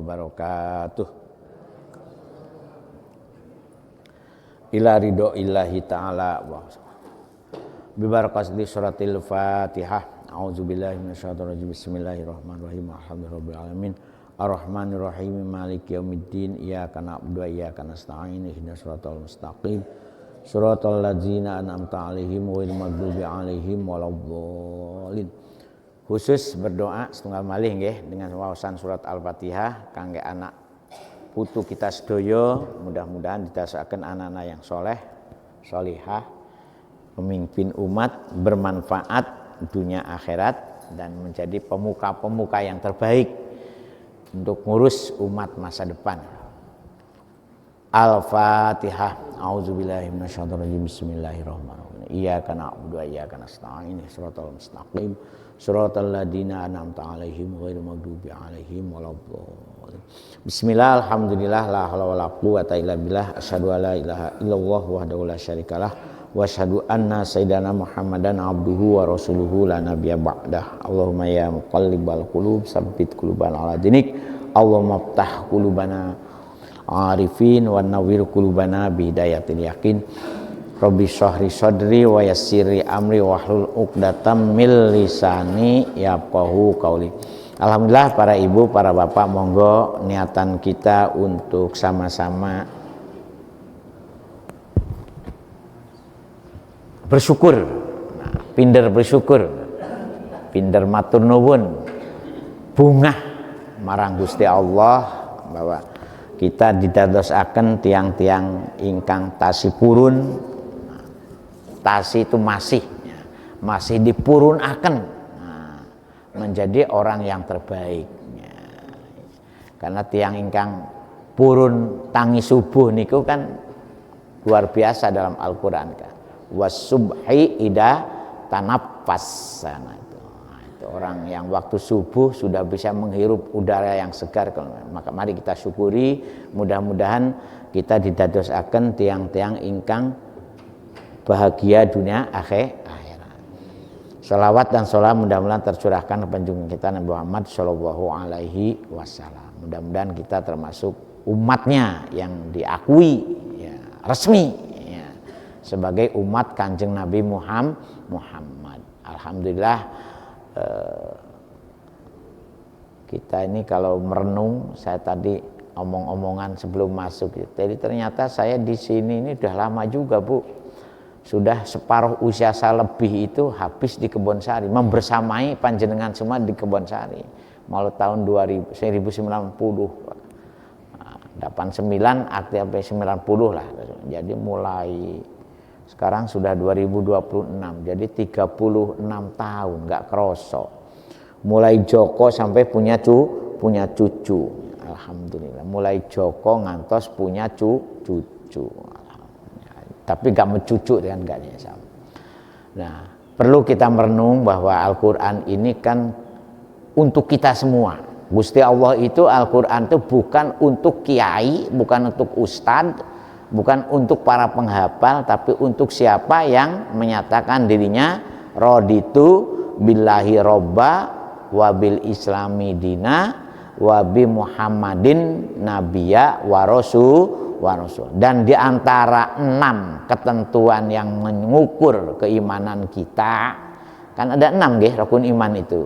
wabarakatuh. Ila ridho illahi ta'ala wa bibarakati suratil Fatihah. A'udzubillahi minasyaitonir rajim. Bismillahirrahmanirrahim. Alhamdulillahirabbil alamin. Arrahmanirrahim. Maliki yaumiddin. Iyyaka na'budu wa iyyaka nasta'in. Ihdinas siratal mustaqim. Siratal ladzina an'amta 'alaihim ghairil maghdubi 'alaihim waladdallin. Khusus berdoa setunggal malih nggih dengan wawasan surat Al-Fatihah kangge anak putu kita sedaya, mudah-mudahan didasarkan anak-anak yang soleh, solihah, pemimpin umat, bermanfaat dunia akhirat dan menjadi pemuka-pemuka yang terbaik untuk ngurus umat masa depan. Al-Fatihah. A'udzubillahi minasyaitonir rajim. Bismillahirrahmanirrahim. Iyyaka na'budu wa iyyaka nasta'in. Shiratal mustaqim. Shiratal ladzina an'amta 'alaihim ghairil maghdubi 'alaihim waladdallin. Bismillah, alhamdulillah, la haula wala quwwata illa billah. Asyhadu an la ilaha illallah wahdahu la syarikalah wa asyhadu anna sayyidana Muhammadan abduhu wa rasuluhu la nabiyya ba'dah. Allahumma ya muqallibal qulub tsabbit qulubana 'ala dinik. Allahumma iftah qulubana arifin wa nawwir qulubana bi hidayatil yakin. Rabbi shrahli sadri wa yassirli amri wahlul 'uqdatam min lisani yafqahu qauli. Alhamdulillah para ibu, para bapak, monggo niatan kita untuk sama-sama bersyukur. Nah, pinder bersyukur, pinder matur nuwun, bungah marang Gusti Allah bahwa kita didadosaken tiang-tiang ingkang tasih purun. Tasih itu masih dipurunaken menjadi orang yang terbaik. Karena tiang ingkang purun tangi subuh niku kan luar biasa dalam Al-Qur'an kan. Wasubhi ida tanaffas. Itu orang yang waktu subuh sudah bisa menghirup udara yang segar. Maka mari kita syukuri, mudah-mudahan kita didadosaken tiang-tiang ingkang bahagia dunia akhirat. Salawat dan sholat mudah-mudahan tercurahkan kepada junjungan kita Nabi Muhammad Shallallahu Alaihi Wasallam. Mudah-mudahan kita termasuk umatnya yang diakui ya, resmi ya, sebagai umat Kanjeng Nabi Muhammad. Alhamdulillah kita ini kalau merenung, saya tadi omong-omongan sebelum masuk. Jadi ternyata saya di sini ini udah lama juga, Bu. Sudah separuh usia saya lebih itu habis di Kebonsari, membersamai panjenengan semua di Kebonsari. Mulai tahun 1990, 89 aktif 90 lah. Jadi mulai sekarang sudah 2026, jadi 36 tahun, nggak kerosok. Mulai Joko sampai punya cucu, alhamdulillah. Mulai Joko ngantos punya cucu. Tapi gak mencucu dengan gaknya sama. Nah, perlu kita merenung bahwa Al-Quran ini kan untuk kita semua. Gusti Allah itu Al-Quran itu bukan untuk kiai, bukan untuk ustadz, bukan untuk para penghafal, tapi untuk siapa yang menyatakan dirinya raditu billahi robba wa bil islami dina wa bi Muhammadin nabiyya wa rasul. Dan di antara 6 ketentuan yang mengukur keimanan kita, kan ada 6 nggih rukun iman itu.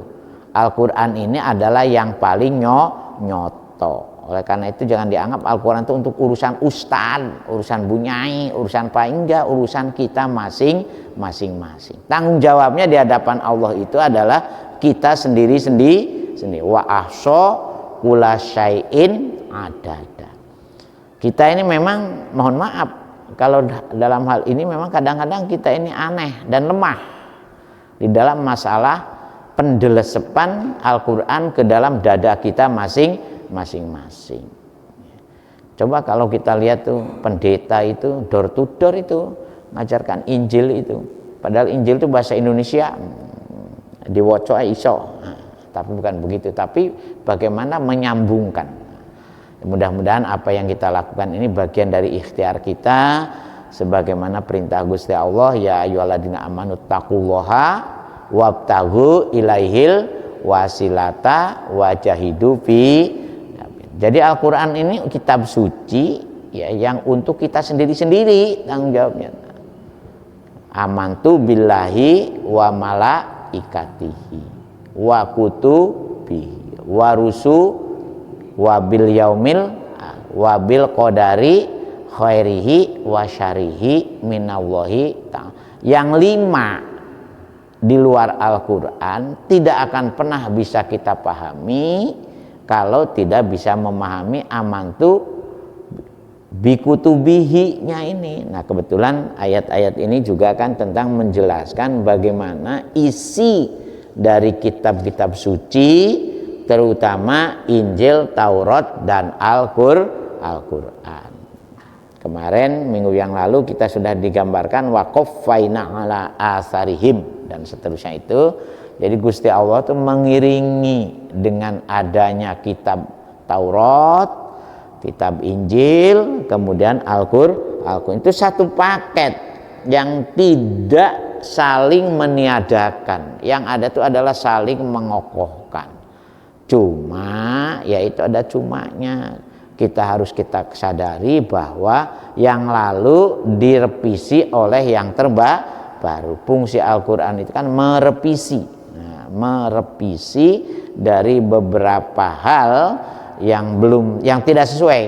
Al-Qur'an ini adalah yang paling nyoto. Oleh karena itu jangan dianggap Al-Qur'an itu untuk urusan ustad, urusan bunyai, urusan enggak, urusan kita masing-masing. Tanggung jawabnya di hadapan Allah itu adalah kita sendiri. Wa ahsa kula syai'in adada. Kita ini memang mohon maaf kalau dalam hal ini memang kadang-kadang kita ini aneh dan lemah di dalam masalah pendelesepan Al-Quran ke dalam dada kita masing-masing. Coba kalau kita lihat tuh pendeta itu door to door itu ngajarkan Injil itu, padahal Injil itu bahasa Indonesia diwoco iso, tapi bukan begitu. Tapi bagaimana menyambungkan. Mudah-mudahan apa yang kita lakukan ini bagian dari ikhtiar kita sebagaimana perintah Gusti Allah, ya ayyuhalladzina amanu taqullaha wabtaghu ilaihil wasilata wajahidu fi Jadi Al-Quran ini kitab suci ya, yang untuk kita sendiri-sendiri tanggung jawabnya. Amantu billahi wa malaikatihi wa kutubihi wa rusu wa bil yaumil wa bil qadari khairihi wa syarihi minallahi ta'ala. Yang 5 di luar Al-Quran tidak akan pernah bisa kita pahami kalau tidak bisa memahami amantu bikutubihi-nya ini. Nah, kebetulan ayat-ayat ini juga kan tentang menjelaskan bagaimana isi dari kitab-kitab suci, terutama Injil, Taurat, dan Al-Qur'an. Kemarin minggu yang lalu kita sudah digambarkan waqaffaina ala asarihim dan seterusnya itu. Jadi Gusti Allah itu mengiringi dengan adanya kitab Taurat, kitab Injil, kemudian Al-Qur'an. Itu satu paket yang tidak saling meniadakan. Yang ada itu adalah saling mengokohkan. Cuma, yaitu ada cumanya. Kita sadari bahwa yang lalu direvisi oleh yang terbaru. Fungsi Al-Quran itu kan merevisi. Nah, merevisi dari beberapa hal yang tidak sesuai.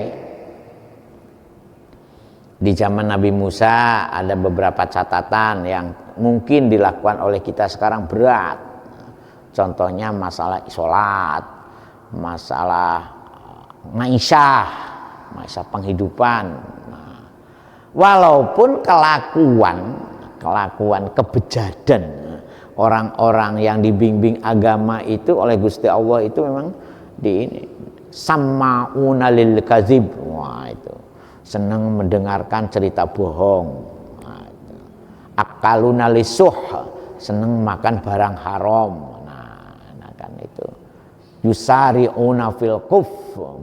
Di zaman Nabi Musa ada beberapa catatan yang mungkin dilakukan oleh kita sekarang berat. Contohnya masalah sholat, masalah maisha penghidupan. Nah, walaupun kelakuan kebejadan orang-orang yang dibimbing agama itu oleh Gusti Allah itu memang sama'una lil kadzib. Wah, itu senang mendengarkan cerita bohong. Nah, akaluna lisuh, senang makan barang haram. Nah kan itu. Yusari'una fil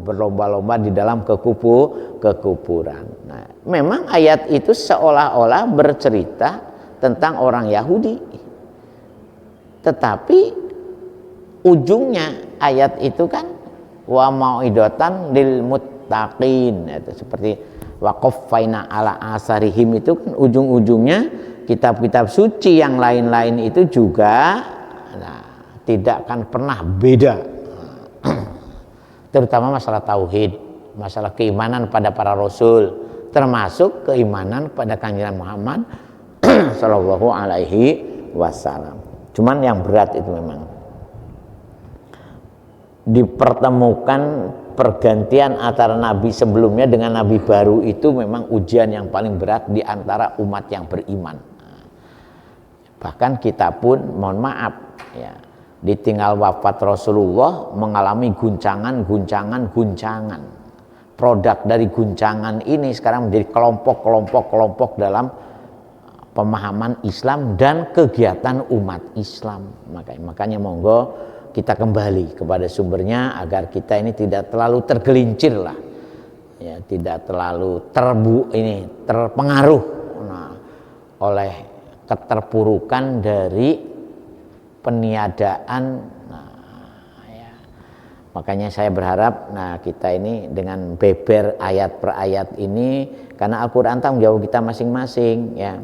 berlomba-lomba di dalam kekufuran. Nah, memang ayat itu seolah-olah bercerita tentang orang Yahudi. Tetapi ujungnya ayat itu kan wa mau'idatan lil muttaqin. Itu seperti waqaffaina ala asarihim itu kan ujung-ujungnya kitab-kitab suci yang lain-lain itu juga tidak akan pernah beda. Terutama masalah tauhid, masalah keimanan pada para rasul, termasuk keimanan pada Kanjeng Muhammad sallallahu alaihi wasallam. Cuman yang berat itu memang dipertemukan pergantian antara nabi sebelumnya dengan nabi baru itu memang ujian yang paling berat di antara umat yang beriman. Bahkan kita pun mohon maaf ya, ditinggal wafat Rasulullah mengalami guncangan. Produk dari guncangan ini sekarang menjadi kelompok dalam pemahaman Islam dan kegiatan umat Islam. Makanya monggo kita kembali kepada sumbernya agar kita ini tidak terlalu tergelincir lah. Ya, tidak terlalu terpengaruh oleh keterpurukan dari peniadaan. Makanya saya berharap kita ini dengan beber ayat per ayat ini, karena Al-Quran tanggung jawab kita masing-masing ya.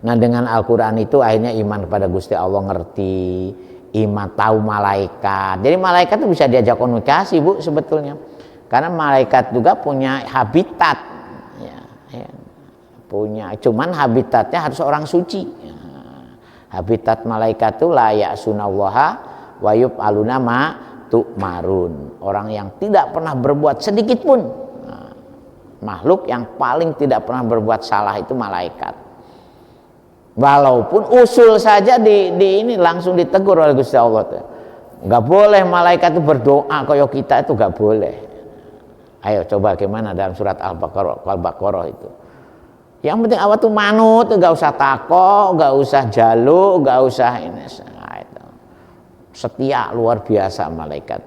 Nah, dengan Al-Quran itu akhirnya iman kepada Gusti Allah, ngerti, iman tahu malaikat. Jadi malaikat itu bisa diajak komunikasi, Bu, sebetulnya. Karena malaikat juga punya habitat ya. Cuman habitatnya harus orang suci ya. Habitat malaikat itu layak sunawaha wa yuf'aluna ma tu'marun. Orang yang tidak pernah berbuat sedikit pun. Makhluk yang paling tidak pernah berbuat salah itu malaikat. Walaupun usul saja di ini langsung ditegur oleh Gusti Allah. Enggak boleh malaikat itu berdoa kayak kita, itu enggak boleh. Ayo coba gimana dalam surat Al-Baqarah itu. Yang penting awak tuh manut, enggak usah takok, enggak usah jaluk, enggak usah ini. Nah, itu. Setia luar biasa malaikat.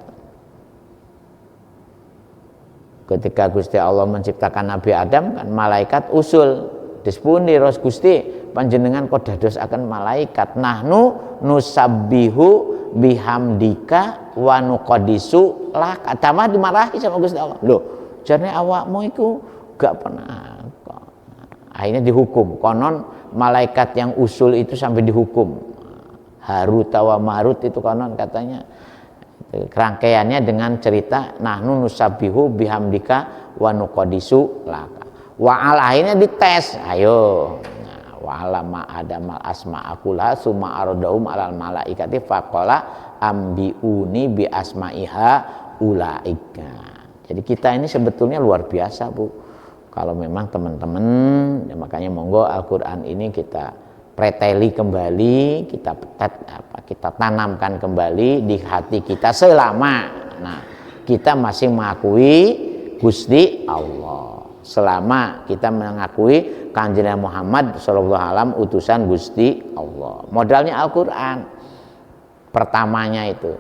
Ketika Gusti Allah menciptakan Nabi Adam kan malaikat usul Dispundi ros Gusti panjenengan kok dadosaken malaikat. Nahnu nusabbihu bihamdika wa nuqaddisu lak. Tambah dimarahi sama Gusti Allah. Loh, jarene awakmu iku gak pernah. Akhirnya dihukum. Konon malaikat yang usul itu sampai dihukum. Harut wa Marut itu konon katanya. Rangkaiannya dengan cerita nahnu nusabbihu bihamdika wa nuqaddisu laka. Wa al akhirnya dites. Ayo. Nah, wa alama adamal asma'akula summa aradahum alal malaikati faqala ambiuni bi asma'iha ulaika. Jadi kita ini sebetulnya luar biasa, Bu. Kalau memang teman-teman, ya makanya monggo Al-Qur'an ini kita preteli kembali, kita tanamkan kembali di hati kita selama kita masih mengakui Gusti Allah, selama kita mengakui Kanjeng Muhammad sallallahu alaihi wasallam utusan Gusti Allah. Modalnya Al-Qur'an. Pertamanya itu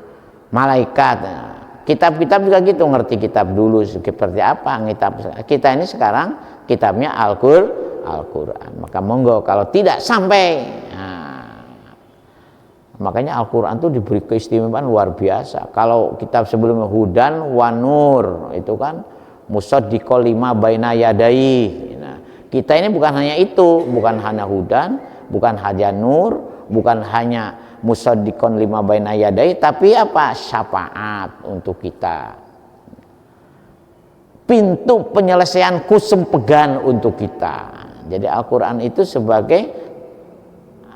malaikat. Kitab-kitab juga gitu, ngerti kitab dulu seperti apa, kita ini sekarang kitabnya Al-Quran. Maka monggo kalau tidak sampai, makanya Al-Quran itu diberi keistimewaan luar biasa. Kalau kitab sebelumnya Hudan wa Nur itu kan musaddiqol lima baina yadai. Nah, kita ini bukan hanya itu, bukan hanya Hudan, bukan hanya Nur, bukan hanya musaddiqon lima baina yadai, tapi apa? Syafaat untuk kita. Pintu penyelesaian kusumpegan untuk kita. Jadi Al-Quran itu sebagai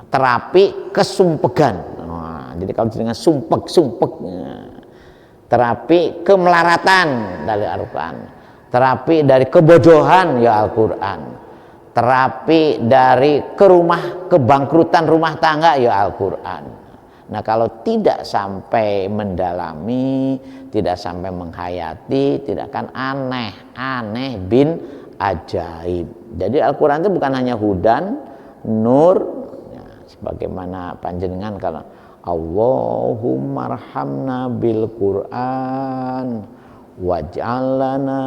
terapi kesumpegan. Nah, jadi kalau dengan sumpek, terapi kemelaratan dari Al-Quran, terapi dari kebodohan ya Al-Quran, terapi dari kebangkrutan rumah tangga ya Al-Quran. Nah, kalau tidak sampai mendalami, tidak sampai menghayati, tidak akan aneh bin ajaib. Jadi Al-Quran itu bukan hanya Hudan, Nur, ya, sebagaimana panjenengan kalau Allahumma arhamna bil Quran waj'al lana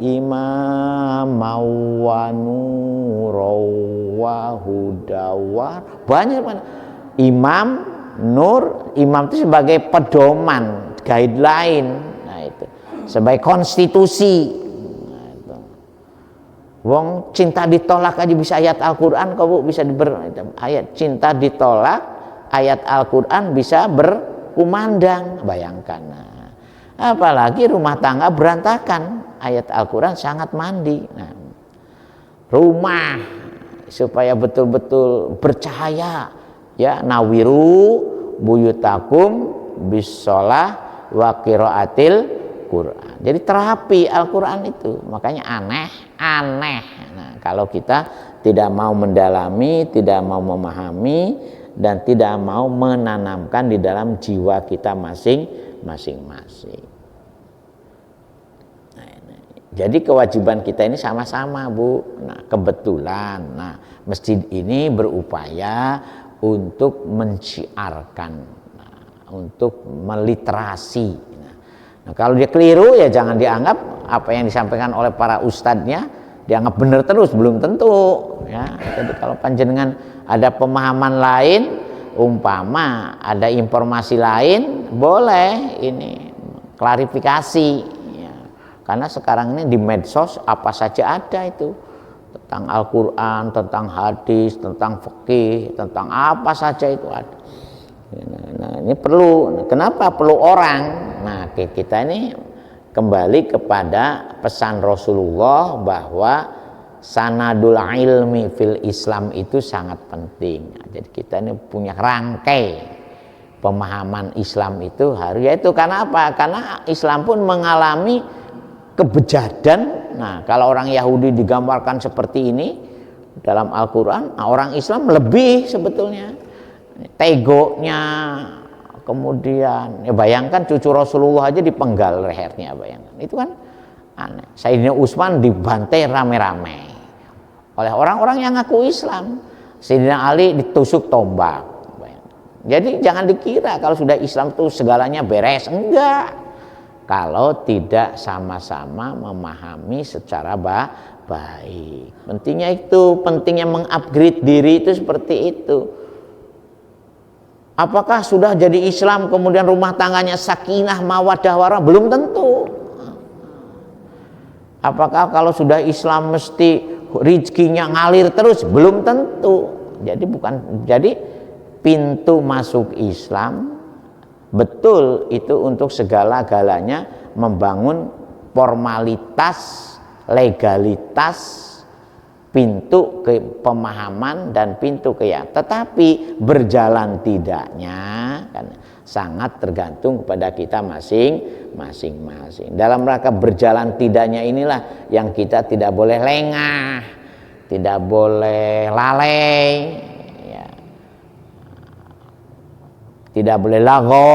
imama wa nuraw wa hudawa. Banyak imam, nur, imam itu sebagai pedoman, guideline, nah itu sebagai konstitusi. Wong cinta ditolak aja bisa ayat Al-Quran, kok Bu bisa ayat cinta ditolak, ayat Al-Quran bisa berkumandang, bayangkan. Nah, apalagi rumah tangga berantakan, ayat Al-Quran sangat mandi. Nah, rumah supaya betul-betul bercahaya, ya nawiru buyutakum bisolah wa qiraatil Quran. Jadi terapi Al-Quran itu, makanya aneh. Nah, kalau kita tidak mau mendalami, tidak mau memahami, dan tidak mau menanamkan di dalam jiwa kita masing-masing. Nah, jadi kewajiban kita ini sama-sama, Bu. Nah, kebetulan, masjid ini berupaya untuk menciarkan, untuk meliterasi. Nah, kalau dia keliru ya jangan dianggap apa yang disampaikan oleh para ustadznya dianggap benar terus, belum tentu ya. Jadi kalau panjenengan ada pemahaman lain, umpama ada informasi lain, boleh ini klarifikasi ya. Karena sekarang ini di medsos apa saja ada itu, tentang Al-Quran, tentang hadis, tentang fikih, tentang apa saja itu ada. Nah, ini perlu. Kenapa perlu orang? Nah, kita ini kembali kepada pesan Rasulullah bahwa sanadul ilmi fil Islam itu sangat penting. Nah, jadi kita ini punya rangkai pemahaman Islam itu harus, yaitu karena apa? Karena Islam pun mengalami kebejadan. Nah, kalau orang Yahudi digambarkan seperti ini dalam Al-Quran, orang Islam lebih sebetulnya. Tegonya, kemudian ya bayangkan cucu Rasulullah aja dipenggal lehernya, bayangkan itu kan aneh. Sayyidina Utsman dibantai rame-rame oleh orang-orang yang ngaku Islam. Sayyidina Ali ditusuk tombak. Jadi jangan dikira kalau sudah Islam itu segalanya beres, enggak. Kalau tidak sama-sama memahami secara baik. Pentingnya itu, pentingnya mengupgrade diri itu seperti itu. Apakah sudah jadi Islam kemudian rumah tangganya sakinah mawaddah warahmah? Belum tentu. Apakah kalau sudah Islam mesti rezekinya ngalir terus? Belum tentu. Jadi pintu masuk Islam betul itu untuk segala-galanya membangun formalitas, legalitas, pintu ke pemahaman dan pintu ke ya. Tetapi berjalan tidaknya kan sangat tergantung kepada kita masing-masing. Dalam rangka berjalan tidaknya inilah yang kita tidak boleh lengah, tidak boleh lalai, ya. Tidak boleh lago.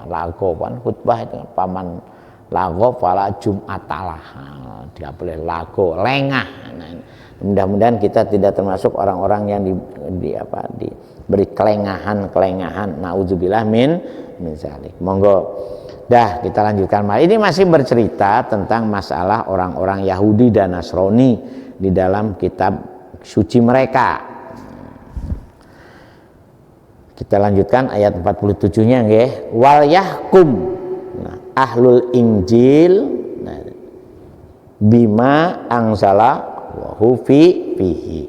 Lago kan khutbah itu paman lago fala jum'atalah. Tidak boleh lago, lengah. Nah, mudah-mudahan kita tidak termasuk orang-orang yang diberi kelengahan. Nauzubillah min zalik. Monggo. Dah kita lanjutkan. Ini masih bercerita tentang masalah orang-orang Yahudi dan Nasrani di dalam kitab suci mereka. Kita lanjutkan ayat 47-nya nggih. Wal yahkum ahlul Injil bima angsala wa fihi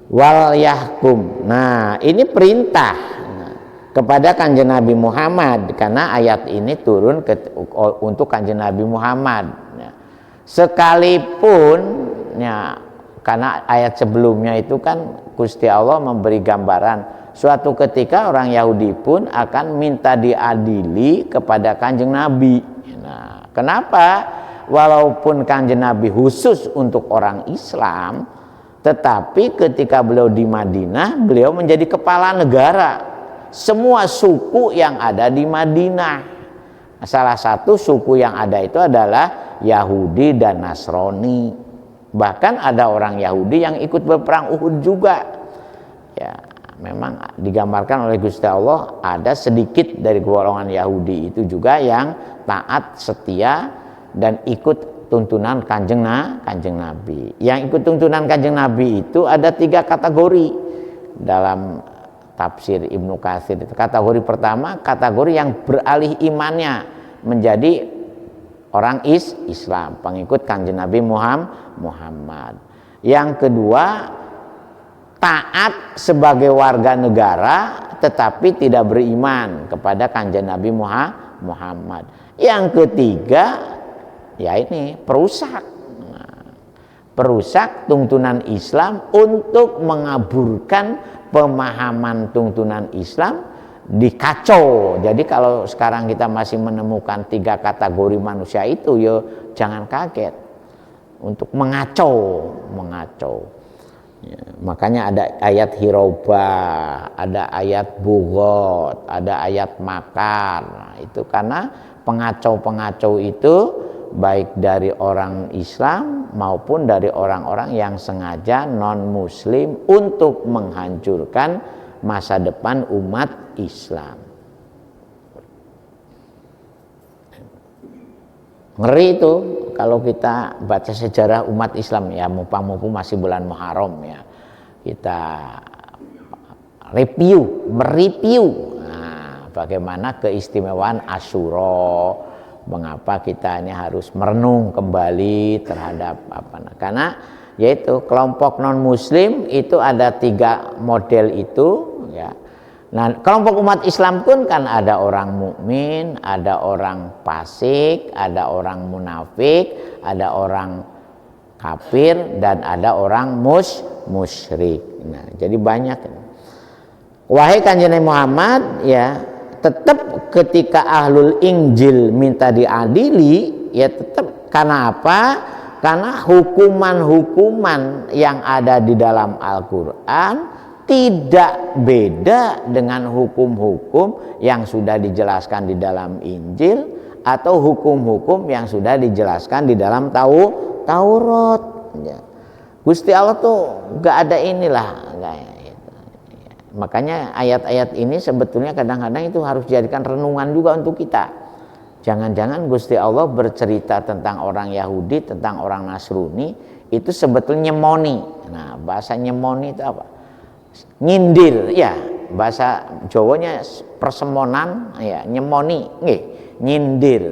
wal yahkum. Nah, ini perintah kepada Kanjeng Nabi Muhammad karena ayat ini turun untuk Kanjeng Nabi Muhammad. Sekalipun ya, karena ayat sebelumnya itu kan Gusti Allah memberi gambaran suatu ketika orang Yahudi pun akan minta diadili kepada Kanjeng Nabi. Nah, kenapa? Walaupun Kanjeng Nabi khusus untuk orang Islam, tetapi ketika beliau di Madinah, beliau menjadi kepala negara semua suku yang ada di Madinah. Salah satu suku yang ada itu adalah Yahudi dan Nasrani. Bahkan ada orang Yahudi yang ikut berperang Uhud juga. Ya, memang digambarkan oleh Gusti Allah ada sedikit dari golongan Yahudi itu juga yang taat, setia dan ikut tuntunan Kanjeng Nabi. Yang ikut tuntunan Kanjeng Nabi itu ada 3 kategori dalam tafsir Ibnu Katsir. Kategori pertama, kategori yang beralih imannya menjadi orang Islam, pengikut Kanjeng Nabi Muhammad. Yang kedua, taat sebagai warga negara tetapi tidak beriman kepada Kanjeng Nabi Muhammad. Yang ketiga, ya ini perusak. Perusak tuntunan Islam untuk mengaburkan pemahaman tuntunan Islam dikacau. Jadi kalau sekarang kita masih menemukan 3 kategori manusia itu, ya jangan kaget untuk mengacau. Ya, makanya ada ayat hirobah, ada ayat bugot, ada ayat makar. Nah, itu karena pengacau-pengacau itu baik dari orang Islam maupun dari orang-orang yang sengaja non-muslim untuk menghancurkan masa depan umat Islam. Ngeri itu kalau kita baca sejarah umat Islam, ya mumpung masih bulan Muharram ya, kita mereview bagaimana keistimewaan Asyura, mengapa kita ini harus merenung kembali terhadap karena yaitu kelompok non muslim itu ada 3 model itu ya. Nah, kelompok umat Islam pun kan ada orang mukmin, ada orang fasik, ada orang munafik, ada orang kafir dan ada orang musyrik. Nah, jadi banyak. Wahai Kanjeng Muhammad, ya tetap ketika ahlul Injil minta diadili, ya tetap karena apa? Karena hukuman-hukuman yang ada di dalam Al-Qur'an tidak beda dengan hukum-hukum yang sudah dijelaskan di dalam Injil atau hukum-hukum yang sudah dijelaskan di dalam Taurat. Ya. Gusti Allah tuh gak ada inilah. Makanya ayat-ayat ini sebetulnya kadang-kadang itu harus dijadikan renungan juga untuk kita. Jangan-jangan Gusti Allah bercerita tentang orang Yahudi, tentang orang Nasrani itu sebetulnya nyemoni. Nah, bahasa nyemoni itu apa? Nyindir, ya. Bahasa Jawanya persemonan, ya, nyemoni, nggih, nyindir,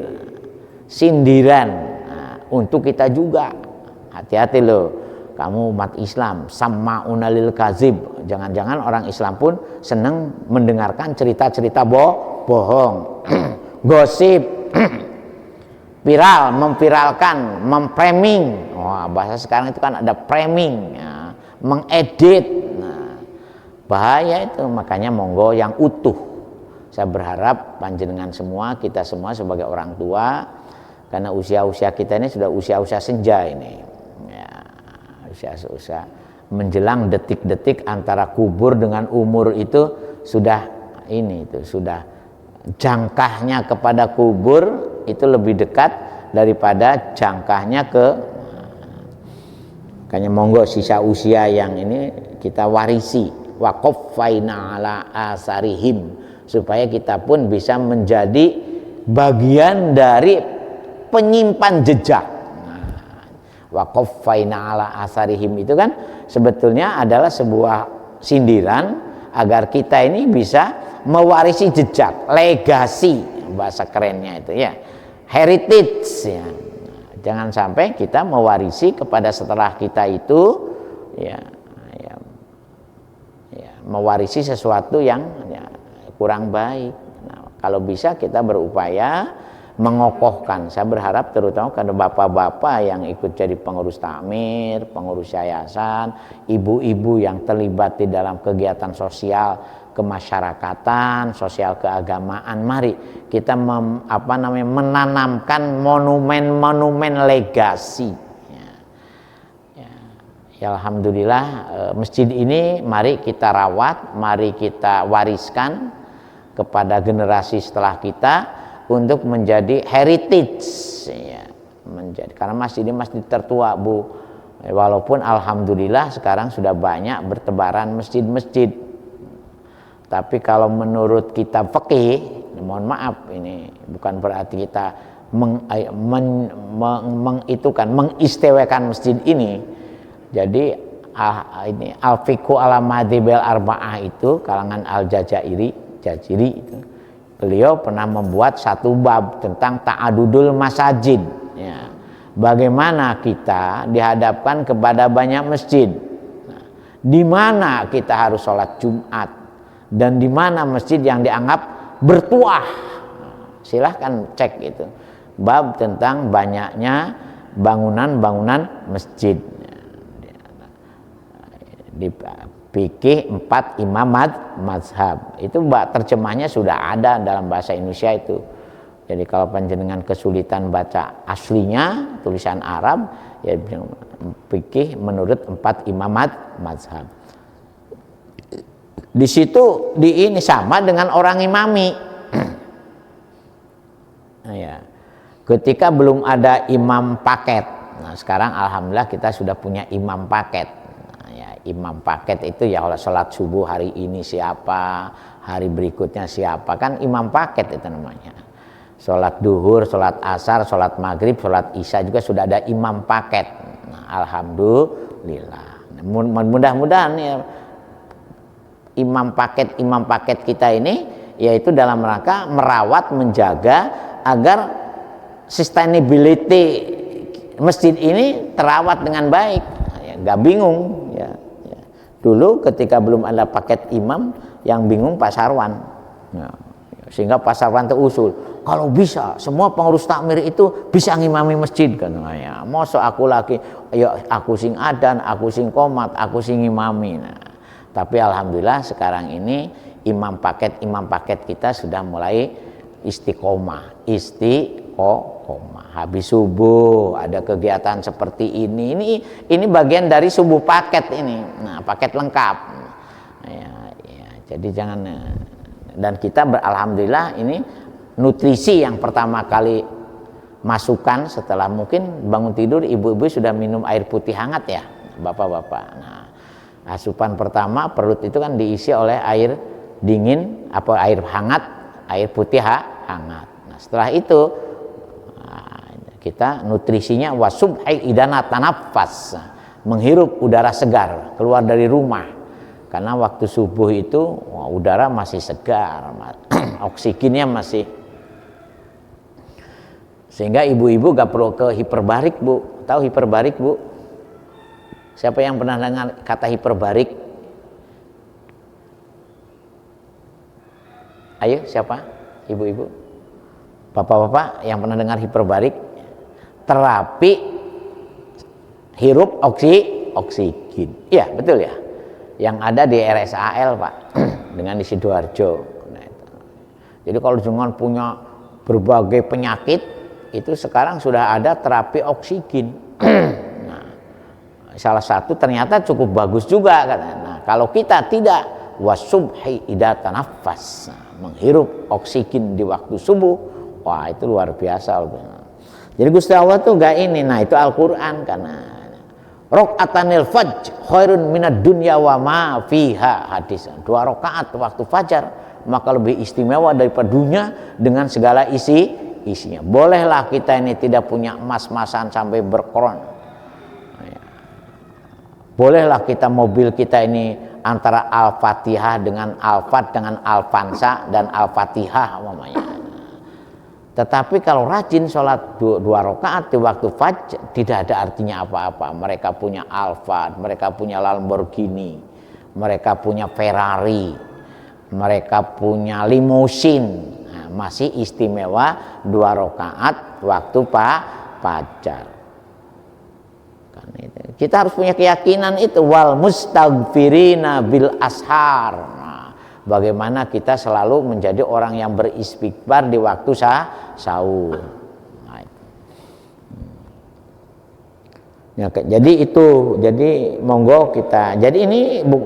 sindiran. Nah, untuk kita juga. Hati-hati loh. Kamu umat Islam, sama'una lil kazib. Jangan-jangan orang Islam pun senang mendengarkan cerita-cerita bohong, gosip, viral, memviralkan, memframing. Wah, bahasa sekarang itu kan ada framing, ya, mengedit. Nah, bahaya itu, makanya monggo yang utuh. Saya berharap panjenengan semua, kita semua sebagai orang tua, karena usia-usia kita ini sudah usia-usia senja ini. Usia menjelang detik-detik antara kubur dengan umur itu sudah sudah jangkahnya kepada kubur itu lebih dekat daripada jangkahnya makanya monggo sisa usia yang ini kita warisi, wa qaffaina ala asarihim, supaya kita pun bisa menjadi bagian dari penyimpan jejak. Wa qaffaina ala asarihim itu kan sebetulnya adalah sebuah sindiran agar kita ini bisa mewarisi jejak, legasi, bahasa kerennya itu ya, heritage ya. Jangan sampai kita mewarisi kepada setelah kita itu mewarisi sesuatu yang kurang baik. Nah, kalau bisa kita berupaya mengokohkan. Saya berharap terutama kepada bapak-bapak yang ikut jadi pengurus takmir, pengurus yayasan, ibu-ibu yang terlibat di dalam kegiatan sosial kemasyarakatan, sosial keagamaan. Mari kita menanamkan monumen-monumen legasi. Ya, alhamdulillah masjid ini mari kita rawat, mari kita wariskan kepada generasi setelah kita untuk menjadi heritage ya, karena masjid ini masjid tertua, Bu. Walaupun alhamdulillah sekarang sudah banyak bertebaran masjid-masjid. Tapi kalau menurut kitab fikih, mohon maaf ini bukan berarti kita mengistimewakan masjid ini. Jadi ini al-fiqhu ala madhibil arba'ah itu kalangan al-Jaziri itu. Beliau pernah membuat satu bab tentang ta'adudul masajid ya. Bagaimana kita dihadapkan kepada banyak masjid. Nah, di mana kita harus sholat Jumat dan di mana masjid yang dianggap bertuah. Silahkan cek itu. Bab tentang banyaknya bangunan-bangunan masjid. Di fikih 4 imam mazhab itu terjemahnya sudah ada dalam bahasa Indonesia itu. Jadi kalau panjenengan kesulitan baca aslinya tulisan Arab ya fikih menurut 4 imam mazhab. Di situ ini sama dengan orang imami. Nah, ya. Ketika belum ada imam paket. Nah, sekarang alhamdulillah kita sudah punya imam paket. Imam paket itu ya, kalau sholat subuh hari ini siapa, hari berikutnya siapa, kan imam paket itu namanya. Sholat duhur, sholat asar, sholat maghrib, sholat isya juga sudah ada imam paket. Nah, alhamdulillah. Mudah-mudahan ya, imam paket kita ini yaitu dalam rangka merawat, menjaga agar sustainability masjid ini terawat dengan baik. Ya, nggak bingung ya. Dulu ketika belum ada paket imam, yang bingung Pak Sarwan. Ya, sehingga Pak Sarwan terusul, kalau bisa semua pengurus takmir itu bisa ngimami masjid kan. Ya, mosok aku lagi, ya aku sing adan, aku sing qomat, aku sing ngimami. Nah, tapi alhamdulillah sekarang ini imam paket kita sudah mulai istiqomah. Habis subuh ada kegiatan seperti ini bagian dari subuh paket ini. Nah, paket lengkap ya, jadi jangan. Dan kita alhamdulillah ini nutrisi yang pertama kali masukkan setelah mungkin bangun tidur ibu-ibu sudah minum air putih hangat ya bapak-bapak. Nah, asupan pertama perut itu kan diisi oleh air dingin air hangat, air putih hangat. Nah, setelah itu kita nutrisinya wasubhi idana tanaffas, menghirup udara segar keluar dari rumah, karena waktu subuh itu udara masih segar, oksigennya masih, sehingga ibu-ibu gak perlu ke hiperbarik, Bu. Tahu hiperbarik, Bu? Siapa yang pernah dengar kata hiperbarik? Ayo, siapa? Ibu-ibu, bapak-bapak yang pernah dengar hiperbarik? Terapi hirup oksigen. Iya, betul ya. Yang ada di RSAL, Pak, dengan di Sidoarjo. Nah, itu. Jadi kalau jangan punya berbagai penyakit, itu sekarang sudah ada terapi oksigen. Nah, salah satu ternyata cukup bagus juga. Nah, kalau kita tidak wasubhi idza tanaffas, menghirup oksigen di waktu subuh, wah itu luar biasa. Jadi Gusti Allah tuh gak ini. Nah, itu Al-Qur'an, karena raqatanil fajr khairun minad dunya wa ma fiha, hadis. 2 rakaat waktu fajar maka lebih istimewa daripada dunia dengan segala isinya. Bolehlah kita ini tidak punya emas-emasan sampai berkron. Bolehlah kita mobil kita ini antara Al-Fatihah dengan Al-Fat dengan Al-Fansa dan Al-Fatihah umpamanya. Tetapi kalau rajin sholat 2 rakaat di waktu fajr, tidak ada artinya apa-apa. Mereka punya Alphard, mereka punya Lamborghini, mereka punya Ferrari, mereka punya limousine. Nah, masih istimewa 2 rakaat waktu fajar. Kita harus punya keyakinan itu, wal mustaghfirina bil ashar. Nah, bagaimana kita selalu menjadi orang yang beristighfar di waktu sahur. Nah, ya, jadi itu, jadi monggo kita. Jadi ini,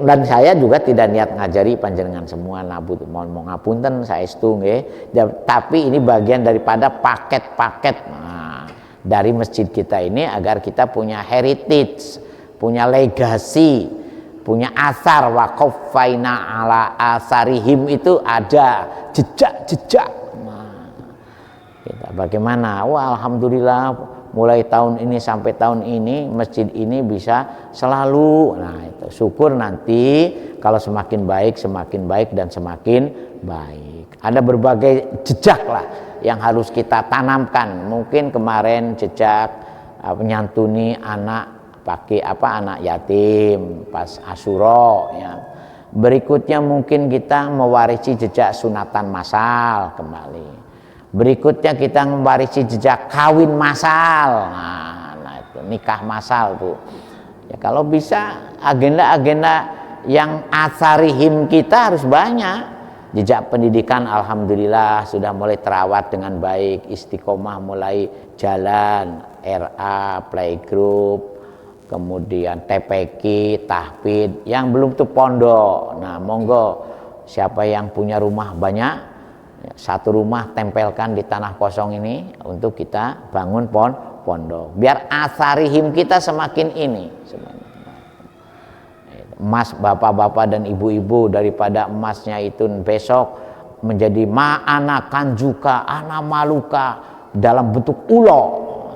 dan saya juga tidak niat ngajari panjenengan semua nabut mau ngapunten saestu nggih. Tapi ini bagian daripada paket-paket. Dari masjid kita ini agar kita punya heritage, punya legasi, punya asar. Wa qaffaina ala asarihim, itu ada jejak-jejak. Nah, kita bagaimana? Wah, alhamdulillah mulai tahun ini sampai tahun ini masjid ini bisa selalu. Nah, itu syukur nanti kalau semakin baik dan semakin baik. Ada berbagai jejak lah yang harus kita tanamkan. Mungkin kemarin jejak menyantuni anak pakai anak yatim pas Asyura ya. Berikutnya mungkin kita mewarisi jejak sunatan massal kembali. Berikutnya kita mewarisi jejak kawin massal. Nah itu nikah massal, Bu. Ya, kalau bisa agenda-agenda yang asarihim kita harus banyak. Jejak pendidikan alhamdulillah sudah mulai terawat dengan baik, istiqomah mulai jalan, RA, playgroup, kemudian TPQ, tahfidz, yang belum tuh pondok. Nah, monggo siapa yang punya rumah banyak, 1 rumah tempelkan di tanah kosong ini untuk kita bangun pondok. Biar asarihim kita semakin ini. Emas bapak-bapak dan ibu-ibu, daripada emasnya itu besok menjadi ma'ana kanjuka ana maluka dalam bentuk ulo.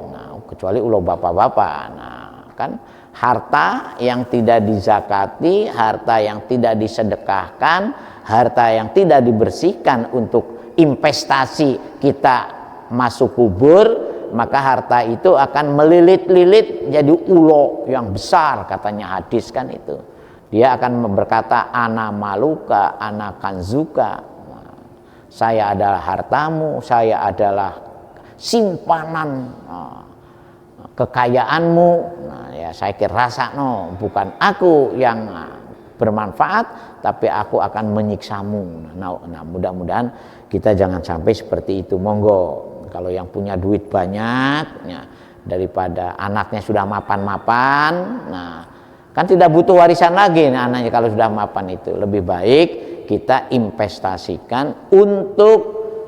Nah, kecuali ulo bapak-bapak. Nah, kan harta yang tidak dizakati, harta yang tidak disedekahkan, harta yang tidak dibersihkan untuk investasi kita masuk kubur, maka harta itu akan melilit-lilit jadi ulo yang besar, katanya hadis kan itu. Dia akan berkata, ana maluka, ana kanzuka. Saya adalah hartamu, saya adalah simpanan kekayaanmu. Nah, ya saya kira bukan aku yang bermanfaat, tapi aku akan menyiksamu. Nah, mudah-mudahan kita jangan sampai seperti itu. Monggo, kalau yang punya duit banyak, ya, daripada anaknya sudah mapan-mapan, nah kan tidak butuh warisan lagi anaknya kalau sudah mapan itu. Lebih baik kita investasikan untuk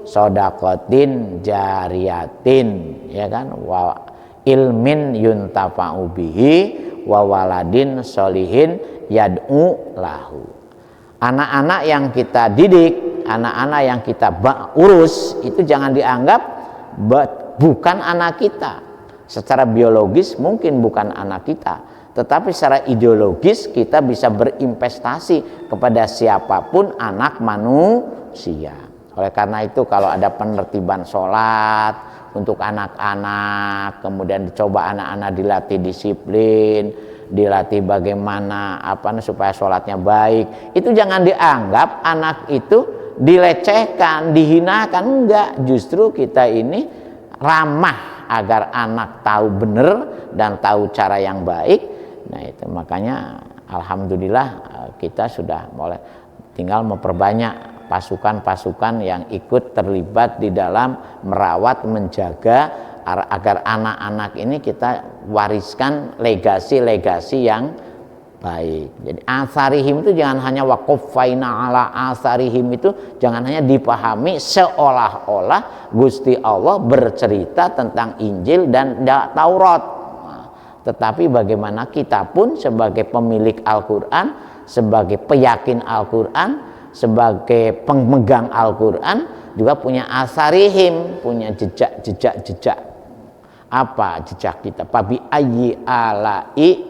sodakotin jariyatin, ya kan, wa ilmin yuntafa'u bihi wa waladin solihin yad'u lahu. Anak-anak yang kita didik, anak-anak yang kita urus itu jangan dianggap bukan anak kita. Secara biologis mungkin bukan anak kita, tetapi secara ideologis kita bisa berinvestasi kepada siapapun anak manusia. Oleh karena itu kalau ada penertiban sholat untuk anak-anak, kemudian dicoba anak-anak dilatih disiplin, dilatih bagaimana supaya sholatnya baik, itu jangan dianggap anak itu dilecehkan, dihinakan. Enggak, justru kita ini ramah agar anak tahu benar dan tahu cara yang baik. Nah itu makanya alhamdulillah kita sudah mulai tinggal memperbanyak pasukan-pasukan yang ikut terlibat di dalam merawat, menjaga agar anak-anak ini kita wariskan legasi-legasi yang baik. Jadi asarihim itu jangan hanya waqaffaina ala asarihim, itu jangan hanya dipahami seolah-olah Gusti Allah bercerita tentang Injil dan Taurat. Tetapi bagaimana kita pun sebagai pemilik Al-Quran, sebagai peyakin Al-Quran, sebagai pemegang Al-Quran juga punya asarihim, punya jejak. Apa jejak kita? Fabi ayyi alai,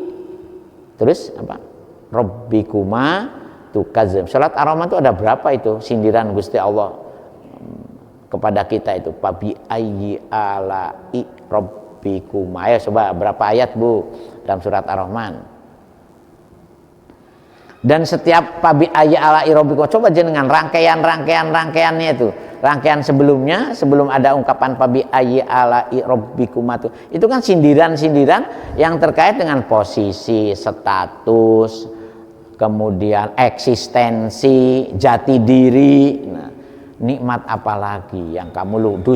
terus apa? Rabbikuma tukadzib. Surat Ar-Rahman itu ada berapa itu sindiran Gusti Allah kepada kita itu? Fabi ayyi alai rabbikuma. Ayo coba berapa ayat Bu dalam surat Ar-Rahman? Dan setiap fabi ayyi alai rabbikuma, coba jenengan rangkaiannya itu. Rangkaian sebelumnya, sebelum ada ungkapan fabi ayyi alai rabbikuma itu kan sindiran-sindiran yang terkait dengan posisi, status, kemudian eksistensi, jati diri. Nah, nikmat apa lagi yang kamu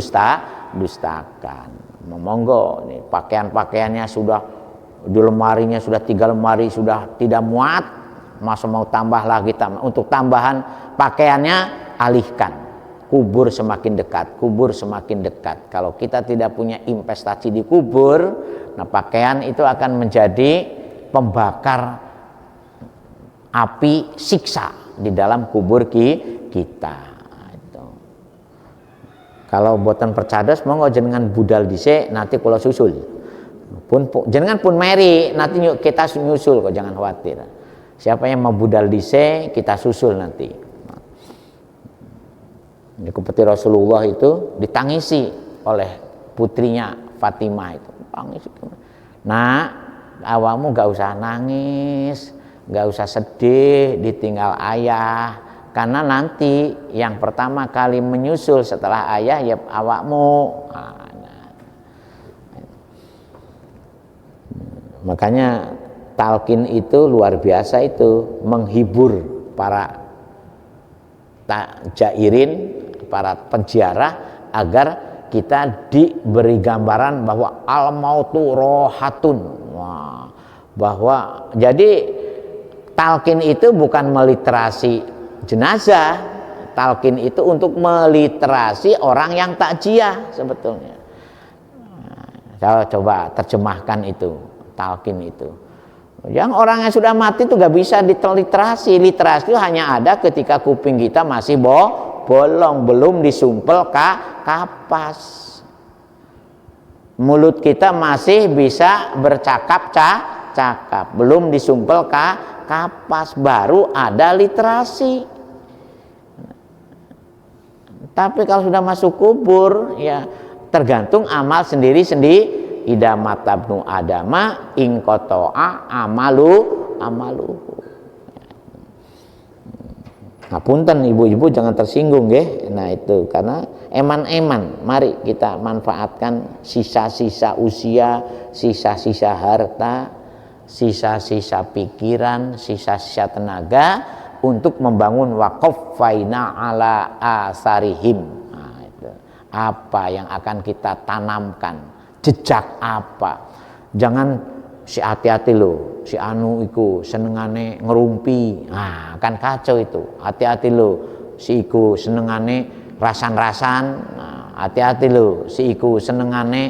dustakan? Monggo nih, pakaiannya sudah di lemarinya sudah 3 lemari sudah tidak muat, masa mau tambah lagi untuk tambahan pakaiannya alihkan. Kubur semakin dekat. Kalau kita tidak punya investasi di kubur, nah pakaian itu akan menjadi pembakar api siksa di dalam kubur kita. Itu. Kalau boten percados monggo jenengan budal dhisik, nanti kula susul. Jenengan pun meri, nanti kita nyusul kok, jangan khawatir. Siapa yang mau budal dhisik, kita susul nanti. Seperti Rasulullah itu ditangisi oleh putrinya Fatimah itu. Nah, awakmu gak usah nangis, gak usah sedih ditinggal ayah, karena nanti yang pertama kali menyusul setelah ayah ya awakmu. Makanya talqin itu luar biasa, itu menghibur para jairin, para penziarah, agar kita diberi gambaran bahwa al-mautu rohatun. Bahwa jadi talqin itu bukan meliterasi jenazah, talqin itu untuk meliterasi orang yang takziah sebetulnya. Saya coba terjemahkan itu, talqin itu. Yang orang yang sudah mati itu gak bisa diliterasi. Literasi itu hanya ada ketika kuping kita masih bolong, belum disumpel kapas. Mulut kita masih bisa bercakap, belum disumpel kapas, baru ada literasi. Tapi kalau sudah masuk kubur, ya tergantung amal sendiri-sendiri. Ida matabnu adama ingkotoa amaluhu. Nah, punten ibu-ibu jangan tersinggung nggih. Nah itu karena eman-eman, mari kita manfaatkan sisa-sisa usia, sisa-sisa harta, sisa-sisa pikiran, sisa-sisa tenaga untuk membangun waqaffaina ala asarihim. Nah, itu. Apa yang akan kita tanamkan? Jejak apa? Jangan si hati-hati lo, si anu iku senengane ngerumpi, nah kan kacau itu. Hati-hati lo, si iku senengane rasan-rasan, nah, hati-hati lo, si iku senengane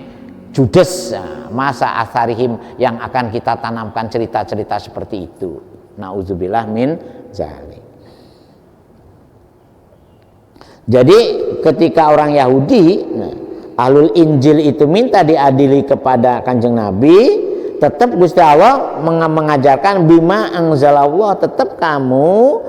judes. Nah, masa asarihim yang akan kita tanamkan cerita-cerita seperti itu. Nauzubillah min zalik. Jadi ketika orang Yahudi Ahlul Injil itu minta diadili kepada Kanjeng Nabi, tetap Gusti Allah mengajarkan bima anzalallah, tetap kamu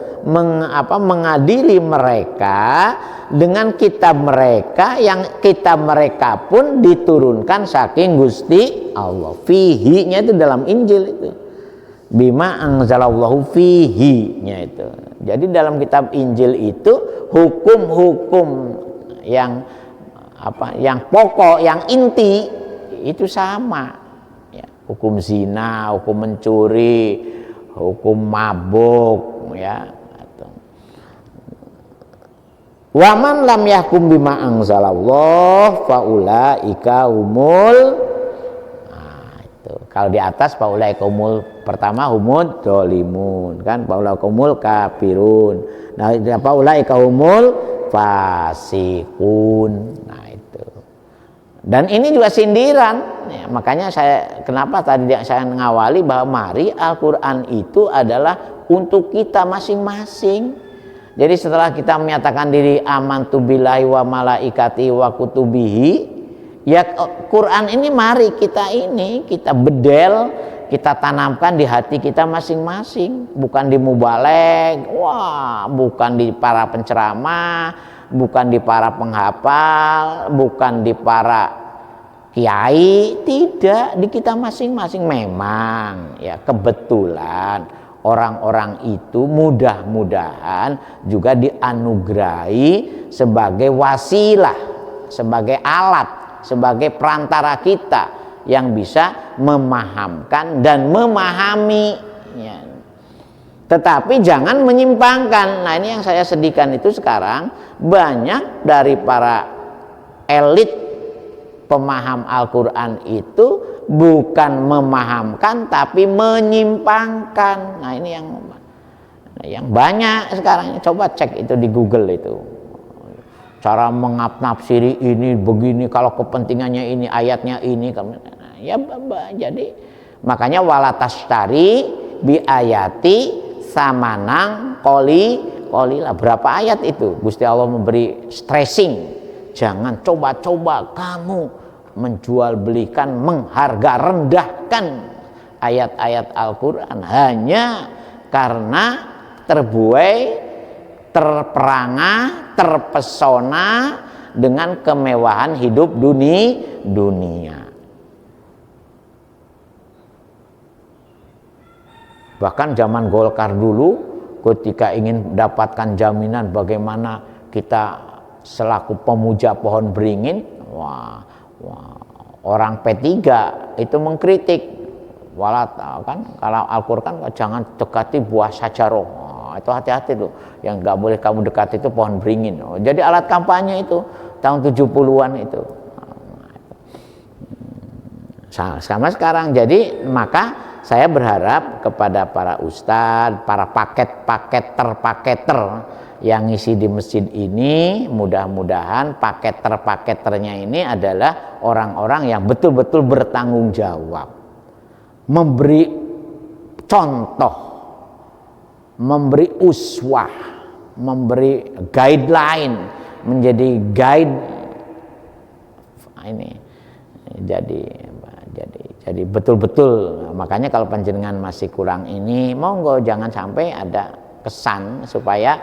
mengadili mereka dengan kitab mereka, yang kitab mereka pun diturunkan saking Gusti Allah. Fihi-nya itu dalam Injil itu. Bima anzalallahu fihi-nya itu. Jadi dalam kitab Injil itu hukum-hukum yang yang pokok, yang inti itu sama. Ya, hukum zina, hukum mencuri, hukum mabuk, ya. Wa man lam yahkum bima anzalallah faulaika humul, kalau di atas faulaika humul, pertama humud dzalimun kan, faulaika humul kafirun. Nah, faulaika humul fasikun. Nah, itu. Dan ini juga sindiran. Ya, makanya kenapa tadi saya ngawali bahwa mari Al-Qur'an itu adalah untuk kita masing-masing. Jadi setelah kita menyatakan diri amantu billahi wa malaikati wa kutubihi, ya Quran ini mari kita bedel, kita tanamkan di hati kita masing-masing, bukan di mubalek, bukan di para penceramah, bukan di para penghafal, bukan di para kiai, tidak, di kita masing-masing. Memang ya kebetulan orang-orang itu mudah-mudahan juga dianugerahi sebagai wasilah, sebagai alat, sebagai perantara kita yang bisa memahamkan dan memahami, ya. Tetapi jangan menyimpangkan. Nah, ini yang saya sedihkan itu sekarang banyak dari para elit pemaham Al-Quran itu bukan memahamkan tapi menyimpangkan. Nah, ini yang banyak sekarang. Coba cek itu di Google itu. Cara menafsiri ini begini, kalau kepentingannya ini, ayatnya ini, ya jadi makanya walatastari bi ayati samanang kolilah. Berapa ayat itu Gusti Allah memberi stressing, jangan coba-coba kamu menjual belikan, mengharga rendahkan ayat-ayat Al-Quran hanya karena terbuai, terperangah, terpesona dengan kemewahan hidup dunia. Bahkan zaman Golkar dulu ketika ingin mendapatkan jaminan bagaimana kita selaku pemuja pohon beringin, orang P3 itu mengkritik, kan kalau Al-Quran jangan dekati buah sajaroh. Itu hati-hati tuh, yang nggak boleh kamu dekati itu pohon beringin. Jadi alat kampanye itu tahun 70-an itu sama sekarang. Jadi maka saya berharap kepada para ustadz, para paketer yang ngisi di masjid ini, mudah-mudahan paketernya ini adalah orang-orang yang betul-betul bertanggung jawab, memberi contoh, memberi uswah, memberi guideline, menjadi guide ini. Jadi betul-betul. Makanya kalau panjenengan masih kurang ini, monggo jangan sampai ada kesan supaya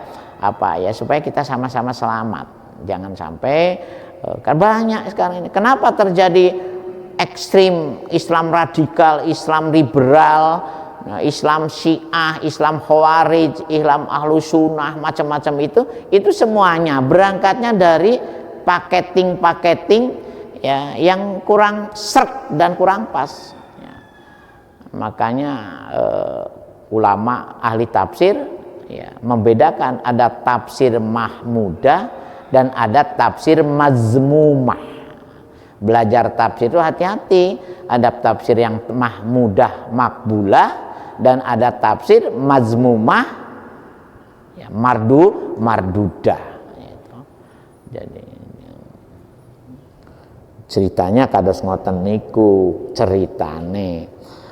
supaya kita sama-sama selamat. Jangan sampai kan banyak sekarang ini. Kenapa terjadi ekstrim Islam radikal, Islam liberal, Islam Syiah, Islam Khawarij, Islam Ahlu Sunnah, macam-macam itu semuanya berangkatnya dari paketing ya, yang kurang serk dan kurang pas. Ya. Makanya ulama ahli tafsir ya, membedakan ada tafsir mahmudah dan ada tafsir mazmumah. Belajar tafsir itu hati-hati, ada tafsir yang mahmudah makbulah dan ada tafsir mazmumah ya, mardudah gitu. Jadi ceritanya kados ngoten niku ceritane.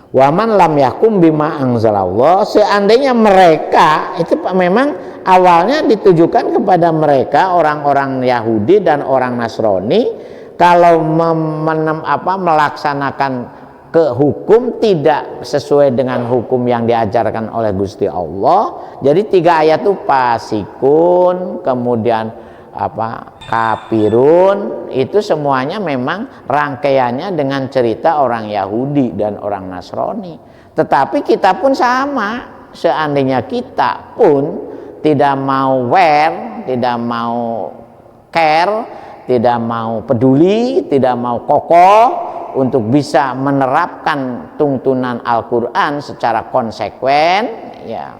Waman lam yakum bima anzalallah, seandainya mereka itu memang awalnya ditujukan kepada mereka orang-orang Yahudi dan orang Nasrani, kalau melaksanakan ke hukum tidak sesuai dengan hukum yang diajarkan oleh Gusti Allah. Jadi 3 ayat itu fasikun, kemudian kafirun, itu semuanya memang rangkaiannya dengan cerita orang Yahudi dan orang Nasrani. Tetapi kita pun sama, seandainya kita pun tidak mau tidak mau care, tidak mau peduli, tidak mau kokoh untuk bisa menerapkan tuntunan Al-Quran secara konsekuen, ya,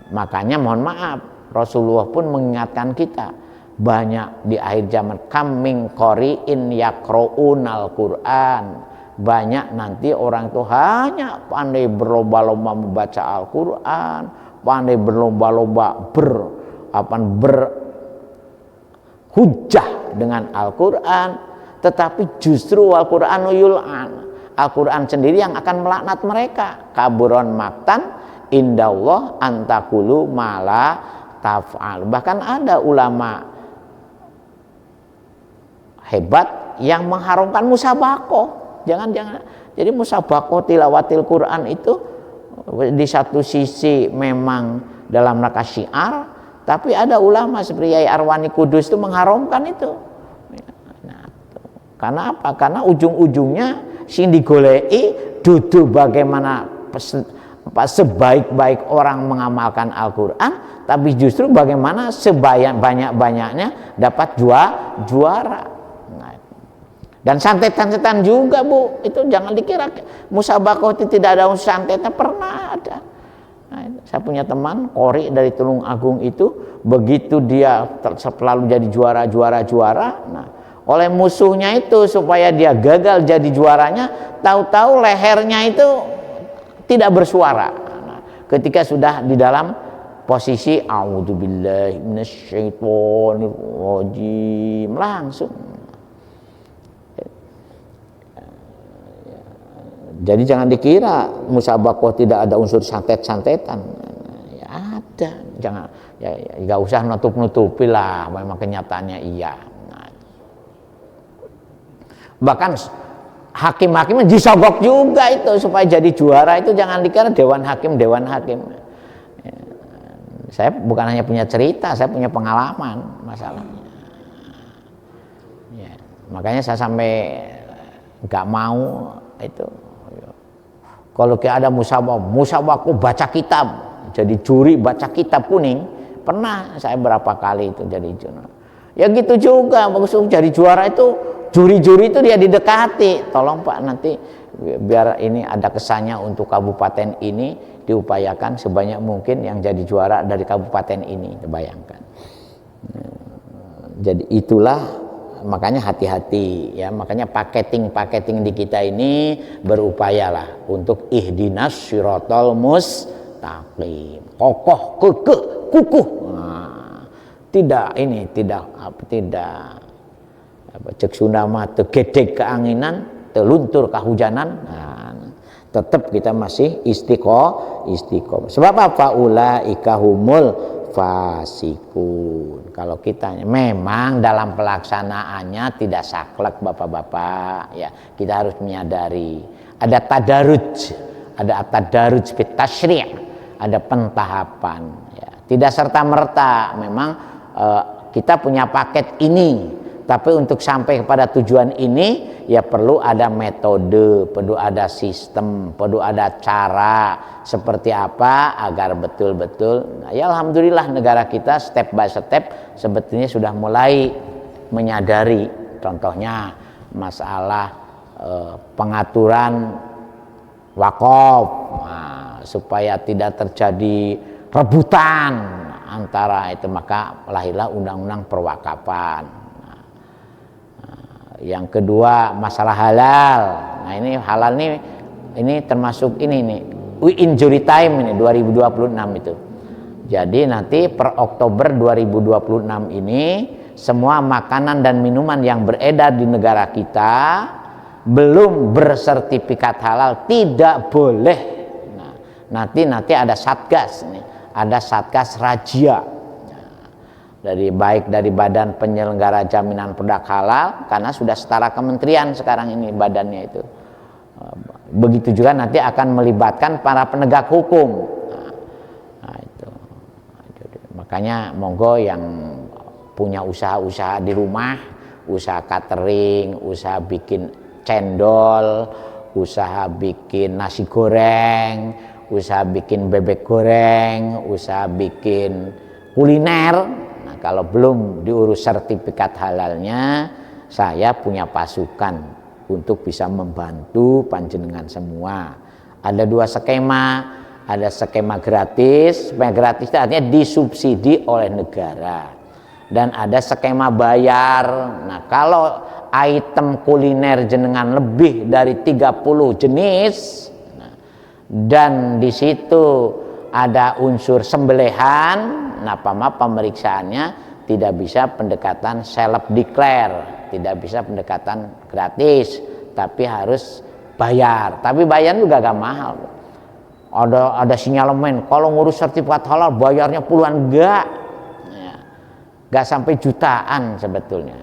makanya mohon maaf, Rasulullah pun mengingatkan kita, banyak di akhir zaman, kam min qari'in yaqra'un Al-Quran, banyak nanti orang itu hanya pandai berlomba-lomba membaca Al-Quran, pandai berlomba-lomba berhujjah dengan Al-Quran, tetapi justru Al-Quran yul'an, Al-Quran sendiri yang akan melaknat mereka. Kaburon maktan indallah antakulu mala taf'al. Bahkan ada ulama hebat yang mengharamkan musabakoh. Jangan. Jadi musabakoh tilawatil Quran itu di satu sisi memang dalam rangka syiar, tapi ada ulama seperti Yai Arwani Kudus itu mengharamkan itu. Karena apa? Karena ujung-ujungnya sing digoleki dudu bagaimana sebaik-baik orang mengamalkan Al-Quran, tapi justru bagaimana sebanyak-banyaknya dapat juara. Dan santetan-santetan juga, Bu, itu jangan dikira musabakoh itu tidak ada santetnya, pernah ada. Saya punya teman Kori dari Tulung Agung itu, begitu dia selalu jadi juara. Nah, oleh musuhnya itu supaya dia gagal jadi juaranya, tahu-tahu lehernya itu tidak bersuara. Nah, ketika sudah di dalam posisi a'udzubillahi minasyaitonirrajim, langsung. Jadi jangan dikira musabakoh tidak ada unsur santet-santetan. Ya ada, jangan nggak usah nutup-nutupi lah, memang kenyataannya iya. Bahkan hakim-hakim disogok juga itu supaya jadi juara, itu jangan dikira dewan hakim. Saya bukan hanya punya cerita, saya punya pengalaman masalahnya. Ya, makanya saya sampai nggak mau itu. Kalau ada musabakoh baca kitab, jadi juri baca kitab kuning, pernah saya berapa kali itu jadi juri. Ya gitu juga, maksud jadi juara itu juri-juri itu dia didekati, tolong Pak nanti biar ini ada kesannya untuk kabupaten ini, diupayakan sebanyak mungkin yang jadi juara dari kabupaten ini, bayangkan. Jadi itulah, makanya hati-hati ya, makanya paketing di kita ini berupayalah untuk ihdinas siratal mustaqim, kokoh, kekeh, kukuh. Nah, tidak cek Sunda mah tegedeg keanginan, teluntur kehujanan. Nah, tetap kita masih istiqomah. Sebab apa? Ulaika humul fasikun. Kalau kita memang dalam pelaksanaannya tidak saklek, bapak-bapak, ya kita harus menyadari ada tadarruj, fit tasyri', ada pentahapan. Ya. Tidak serta merta memang kita punya paket ini. Tapi untuk sampai kepada tujuan ini ya perlu ada metode, perlu ada sistem, perlu ada cara seperti apa agar betul-betul. Nah, ya alhamdulillah negara kita step by step sebetulnya sudah mulai menyadari, contohnya masalah pengaturan wakaf, nah, supaya tidak terjadi rebutan antara itu, maka lahirlah undang-undang perwakafan. Yang kedua masalah halal. Nah ini halal ini termasuk ini nih injury time ini 2026 itu. Jadi nanti per Oktober 2026 ini semua makanan dan minuman yang beredar di negara kita belum bersertifikat halal tidak boleh. Nah, nanti ada satgas nih, ada satgas razia. baik dari Badan Penyelenggara Jaminan Produk Halal, karena sudah setara kementerian sekarang ini badannya itu. Begitu juga nanti akan melibatkan para penegak hukum. Nah, itu. Makanya monggo yang punya usaha-usaha di rumah, usaha catering, usaha bikin cendol, usaha bikin nasi goreng, usaha bikin bebek goreng, usaha bikin kuliner. Nah, kalau belum diurus sertifikat halalnya, saya punya pasukan untuk bisa membantu panjenengan semua. Ada 2 skema, ada skema gratis. Skema gratis itu artinya disubsidi oleh negara. Dan ada skema bayar. Nah, kalau item kuliner jenengan lebih dari 30 jenis, dan di situ ada unsur sembelihan, nah pemeriksaannya tidak bisa pendekatan self declare, tidak bisa pendekatan gratis, tapi harus bayar. Tapi bayar juga gak mahal. Ada sinyalemen kalau ngurus sertifikat halal bayarnya puluhan, gak sampai jutaan sebetulnya.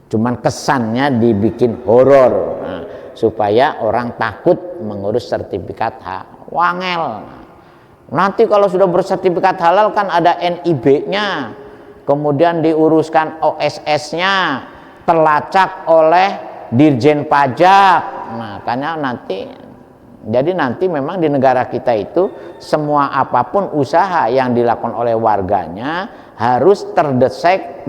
Cuman kesannya dibikin horor, supaya orang takut mengurus sertifikat wangel. Nanti kalau sudah bersertifikat halal kan ada NIB-nya, kemudian diuruskan OSS-nya, terlacak oleh Dirjen Pajak. Nah, karena jadi nanti memang di negara kita itu semua apapun usaha yang dilakukan oleh warganya harus terdetek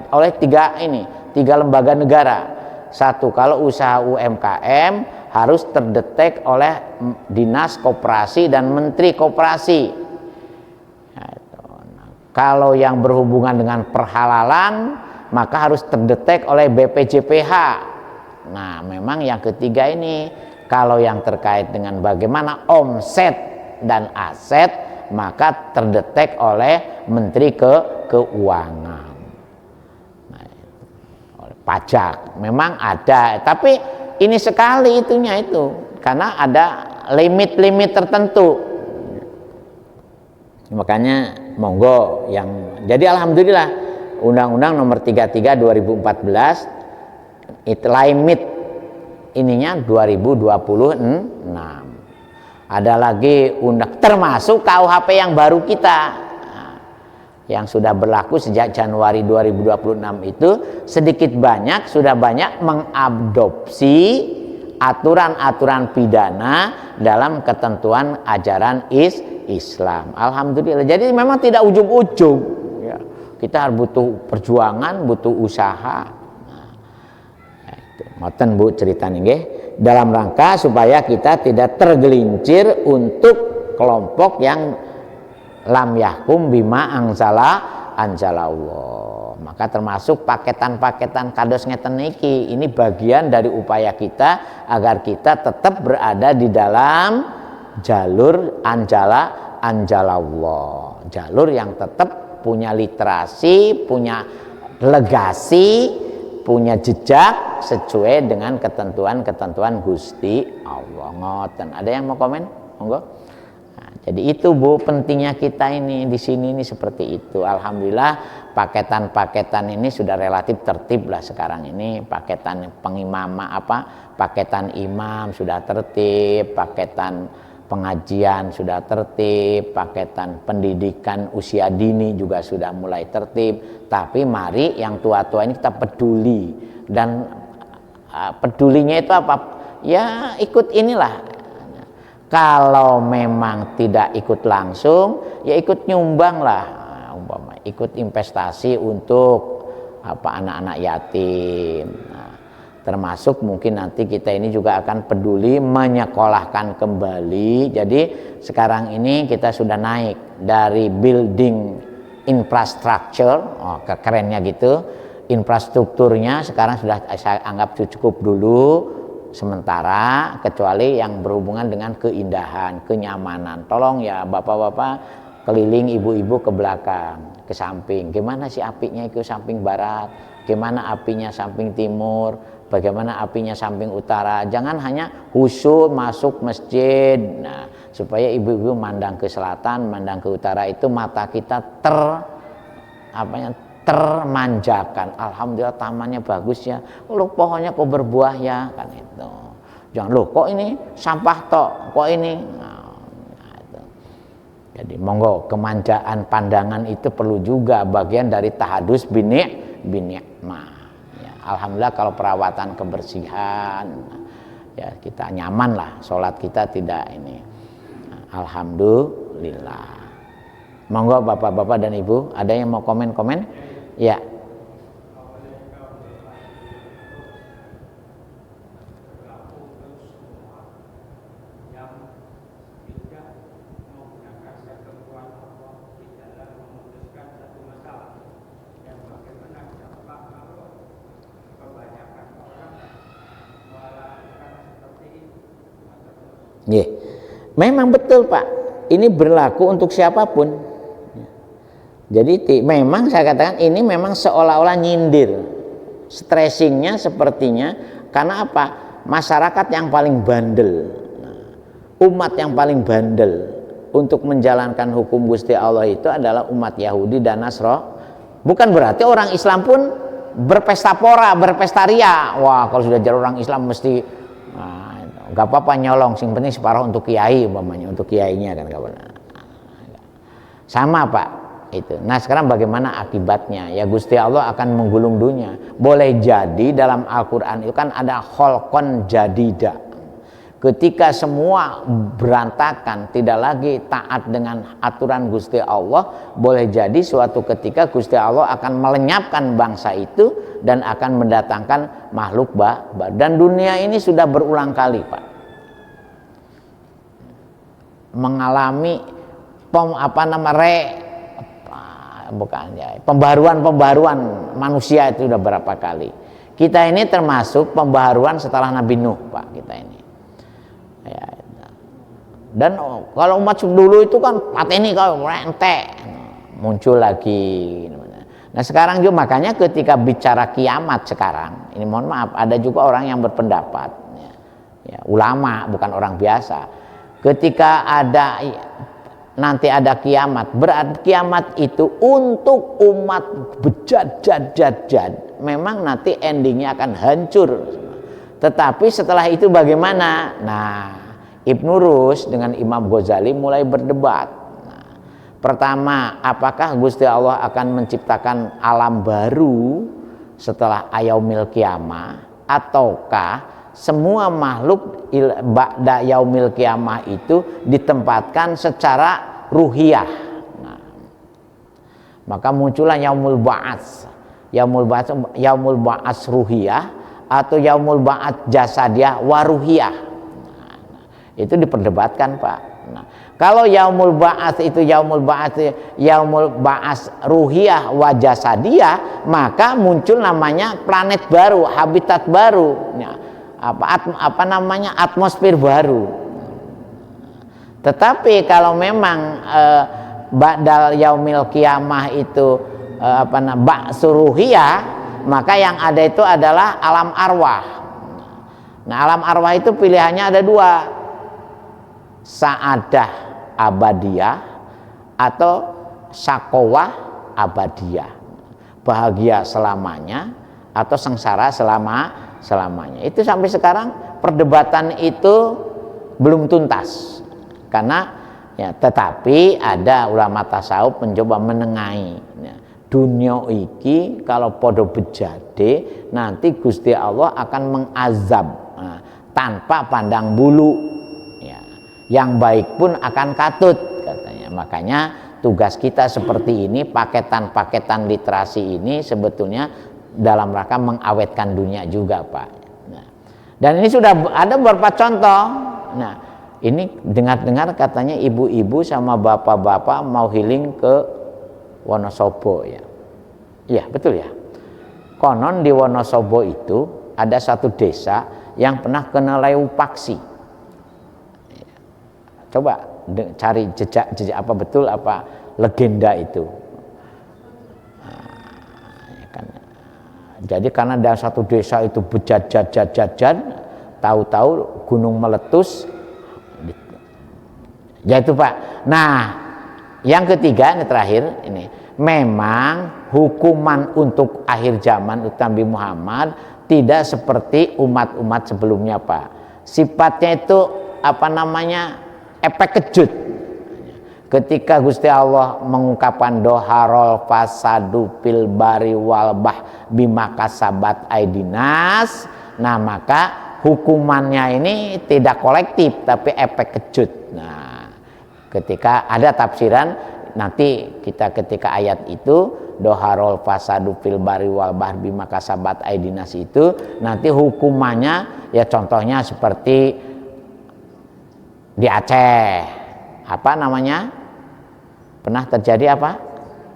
oleh 3 lembaga negara. 1, kalau usaha UMKM harus terdetek oleh Dinas Koperasi dan Menteri Koperasi. Kalau yang berhubungan dengan perhalalan maka harus terdetek oleh BPJPH. Nah, memang yang ketiga ini, kalau yang terkait dengan bagaimana omset dan aset, maka terdetek oleh Menteri Keuangan. Pajak memang ada, tapi ini sekali itunya itu, karena ada limit-limit tertentu. Makanya monggo yang jadi alhamdulillah Undang-Undang Nomor 33 2014 itu limit ininya 2026. Ada lagi termasuk KUHP yang baru kita, yang sudah berlaku sejak Januari 2026 itu sedikit banyak sudah banyak mengadopsi aturan-aturan pidana dalam ketentuan ajaran Islam. Alhamdulillah. Jadi memang tidak ujug-ujug. Ya. Kita harus butuh perjuangan, butuh usaha. Ngoten Bu ceritanya nggih, dalam rangka supaya kita tidak tergelincir untuk kelompok yang lam yahkum bima anzalallah. Maka termasuk paketan-paketan kados ngeten niki, ini bagian dari upaya kita agar kita tetap berada di dalam jalur anzalallah, jalur yang tetap punya literasi, punya legasi, punya jejak sesuai dengan ketentuan-ketentuan Gusti Allah. Ngoten. Ada yang mau komen? Monggo. Jadi itu Bu, pentingnya kita ini di sini ini seperti itu. Alhamdulillah paketan-paketan ini sudah relatif tertib lah sekarang ini. Paketan paketan imam sudah tertib, paketan pengajian sudah tertib, paketan pendidikan usia dini juga sudah mulai tertib. Tapi mari yang tua-tua ini kita peduli, dan pedulinya itu apa? Ya ikut inilah. Kalau memang tidak ikut langsung, ya ikut nyumbang lah, umpama ikut investasi untuk anak-anak yatim. Nah, termasuk mungkin nanti kita ini juga akan peduli menyekolahkan kembali. Jadi sekarang ini kita sudah naik dari building infrastructure, kerennya gitu, infrastrukturnya sekarang sudah saya anggap cukup dulu sementara, kecuali yang berhubungan dengan keindahan, kenyamanan. Tolong ya bapak-bapak keliling, ibu-ibu ke belakang, ke samping. Gimana sih apinya itu samping barat, gimana apinya samping timur, bagaimana apinya samping utara. Jangan hanya khusyuk masuk masjid. Nah, supaya ibu-ibu mandang ke selatan, mandang ke utara, itu mata kita termanjakan. Alhamdulillah tamannya bagus ya. Loh pohonnya kok berbuah ya, kan itu. Jangan loh kok ini sampah tok, kok ini. Nah, itu. Jadi monggo kemanjaan pandangan itu perlu juga bagian dari tahadus binikmah. Ya, alhamdulillah kalau perawatan kebersihan ya kita nyaman lah, sholat kita tidak ini. Alhamdulillah. Monggo bapak-bapak dan ibu, ada yang mau komen-komen? Ya. Yeah. Memang betul Pak, ini berlaku untuk siapapun. Jadi memang saya katakan ini memang seolah-olah nyindir, stressingnya sepertinya karena apa? Masyarakat yang paling bandel, umat yang paling bandel untuk menjalankan hukum Gusti Allah itu adalah umat Yahudi dan Nasrani. Bukan berarti orang Islam pun berpesta pora, berpesta ria. Wah kalau sudah jadi orang Islam mesti nggak apa-apa nyolong, sing penting separuh untuk kiai umpamanya, untuk kiainya kan nggak benar. Sama Pak itu. Nah sekarang bagaimana akibatnya? Ya Gusti Allah akan menggulung dunia. Boleh jadi dalam Al-Quran itu kan ada kholqon jadida. Ketika semua berantakan, tidak lagi taat dengan aturan Gusti Allah, boleh jadi suatu ketika Gusti Allah akan melenyapkan bangsa itu dan akan mendatangkan makhluk baru. Dan dunia ini sudah berulang kali Pak mengalami pembaruan manusia itu sudah berapa kali. Kita ini termasuk pembaruan setelah Nabi Nuh Pak, kita ini. Ya, dan kalau umat dulu itu kan pateni kalau rente muncul lagi. Nah sekarang juga makanya ketika bicara kiamat sekarang ini mohon maaf ada juga orang yang berpendapat ya, ulama bukan orang biasa, ketika nanti ada kiamat, berarti kiamat itu untuk umat bejat, memang nanti endingnya akan hancur. Tetapi setelah itu bagaimana? Nah, Ibnu Rus dengan Imam Ghazali mulai berdebat. Nah, pertama, apakah Gusti Allah akan menciptakan alam baru setelah yaumil kiamah, ataukah semua makhluk ba'da yaumil kiamah itu ditempatkan secara ruhiyah? Nah, maka muncullah yaumul ba'ats, yaumul ba'ats ruhiyah atau yaumul ba'ats jasadiyah waruhiyah. Nah, itu diperdebatkan Pak. Nah, kalau yaumul ba'ats itu yaumul ba'ats ruhiyah wa jasadiyah, maka muncul namanya planet baru, habitat baru. Nah, atmosfer baru. Tetapi kalau memang ba'dal yaumil kiamah itu ba'suruhiyah, maka yang ada itu adalah alam arwah. Nah alam arwah itu pilihannya ada dua, sa'adah abadiyah atau syaqawah abadiyah, bahagia selamanya atau sengsara selamanya. Itu sampai sekarang perdebatan itu belum tuntas karena ya, tetapi ada ulama tasawuf mencoba menengahi ya, dunia iki kalau podo bejade nanti Gusti Allah akan mengazab tanpa pandang bulu ya. Yang baik pun akan katut katanya. Makanya tugas kita seperti ini, paketan-paketan literasi ini sebetulnya dalam rangka mengawetkan dunia juga Pak. Nah, dan ini sudah ada beberapa contoh. Nah ini dengar-dengar katanya ibu-ibu sama bapak-bapak mau healing ke Wonosobo ya. Iya betul ya. Konon di Wonosobo itu ada satu desa yang pernah kena leupaksi. Coba cari jejak apa betul apa legenda itu. Jadi karena ada satu desa itu bejat-jat, tahu-tahu gunung meletus. Ya itu Pak. Nah yang ketiga ini terakhir ini, memang hukuman untuk akhir zaman Nabi Muhammad tidak seperti umat-umat sebelumnya, Pak. Sifatnya itu efek kejut. Ketika Gusti Allah mengungkapkan doharol fasadu fil bari wal bah bima kasabat aidinas, nah maka hukumannya ini tidak kolektif tapi efek kejut. Nah, ketika ada tafsiran nanti kita ketika ayat itu doharol fasadu fil bari wal bah bima kasabat aidinas itu nanti hukumannya ya contohnya seperti di Aceh pernah terjadi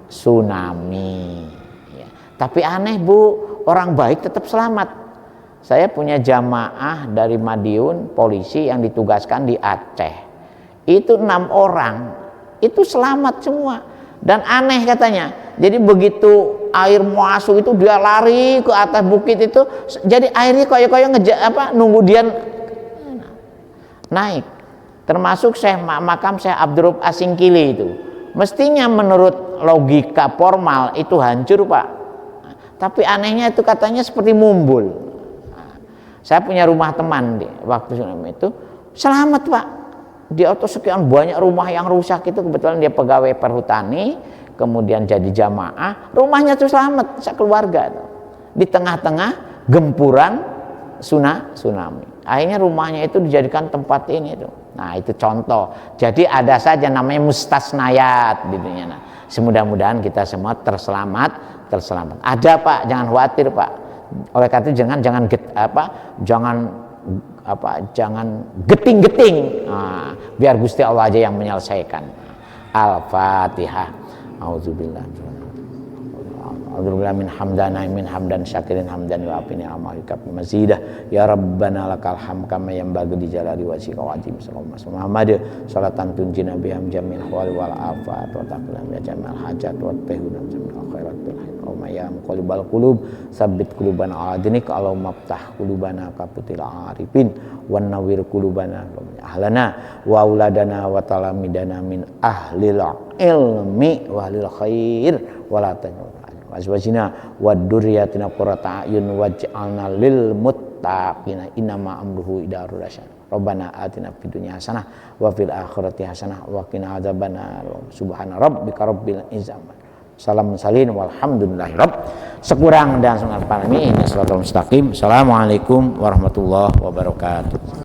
tsunami ya. Tapi aneh Bu, orang baik tetap selamat. Saya punya jamaah dari Madiun polisi yang ditugaskan di Aceh, itu 6 orang itu selamat semua. Dan aneh katanya, jadi begitu air masuk itu dia lari ke atas bukit itu, jadi airnya koyo-koyo nunggu dia naik. Termasuk makam Syekh Abdurrahman Asingkili itu. Mestinya menurut logika formal itu hancur, Pak. Tapi anehnya itu katanya seperti mumbul. Saya punya rumah teman waktu tsunami itu selamat, Pak. Di atas sekian banyak rumah yang rusak itu, kebetulan dia pegawai perhutani, kemudian jadi jamaah, rumahnya tuh selamat sekeluarga. Di tengah-tengah gempuran tsunami. Akhirnya rumahnya itu dijadikan tempat ini tuh. Nah, itu contoh. Jadi ada saja namanya mustasnayat di dunia. Nah, semudah-mudahan kita semua terselamat. Ada, Pak, jangan khawatir, Pak. Oleh karena itu jangan geting-geting. Nah, biar Gusti Allah aja yang menyelesaikan. Al-Fatihah. Auzubillah. Alhamdulillah min hamdan syakirin hamdan wa afini amalika mazidah ya rabbana lakal hamd kama yanbaghi li jalali wajhika wa azim Muhammad salatan tunjina biham jamil hawali wal afat wa taqlam ya jamal hajat wa tahuna jamil khairat bil hayat wa mayam qalbal qulub sabbit qulubana adinik Allahumma ftah qulubana kaputil arifin wan nawwir qulubana ahlana wa auladana wa talamidana min ahlil ilmi wa ahlil khair wa la azwajina wa dzurriyyatina qurrata a'yun waj'alna lil muttaqina innama amruhu idza arada syai'an rabbana atina fid dunya hasanah wa fil akhirati hasanah wa qina adzabannar subhana rabbika rabbil izzati salam salin walhamdulillahi rabb sekurang dan sunat palmi ini salatul mustaqim assalamualaikum warahmatullahi wabarakatuh.